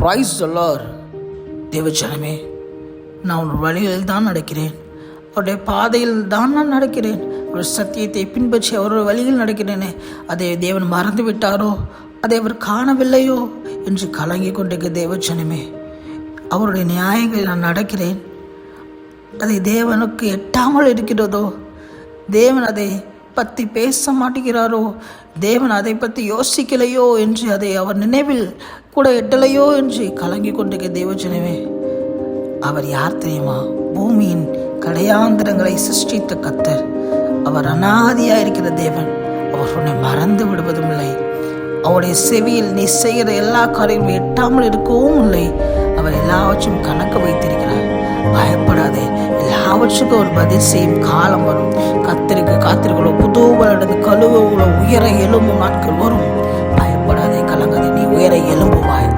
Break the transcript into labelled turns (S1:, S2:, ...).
S1: Praise the Lord. தேவஜனமே, நான் ஒரு வழியில் தான் நடக்கிறேன், அவருடைய பாதையில் தான் நான் நடக்கிறேன், ஒரு சத்தியத்தை பின்பற்றி அவருடைய வழியில் நடக்கிறேனே, அதை தேவன் மறந்து விட்டாரோ, அதை அவர் காணவில்லையோ என்று கலங்கி கொண்டிருக்க தேவஜனமே, அவருடைய நியாயங்களில் நான் நடக்கிறேன், அதை தேவனுக்கு எட்டாமல் இருக்கிறதோ, தேவன் அதை பற்றி பேச மாட்டேங்கிறாரோ, தேவன் அதை பற்றி யோசிக்கலையோ என்று, அதை அவர் நினைவில் கூட எட்டலையோ என்று கலங்கி கொண்டிருக்க தேவஜனமே, அவர் யார் தெரியுமா? பூமியின் கடையாந்திரங்களை சிருஷ்டித்த கர்த்தர். அவர் அநாதியாக இருக்கிற தேவன். அவர் உன்னை மறந்து விடுவதும் இல்லை. அவருடைய செவியில் நீ செய்கிற எல்லா காரியங்களும் எட்டாமல் இருக்கவும் இல்லை. அவர் எல்லாவற்றையும் கணக்கு வைத்திருக்கிறார். பயப்படாதே, எல்லாவற்றுக்கும் ஒரு பதில் செய்யும் காலம் வரும். காத்திருக்கிறோ, புதுவலது கழுவுகளோ, உயர எழும்பும் நாட்கள் வரும். பயப்படாதே, கலங்காதே, நீ உயர எழும்புவாய்.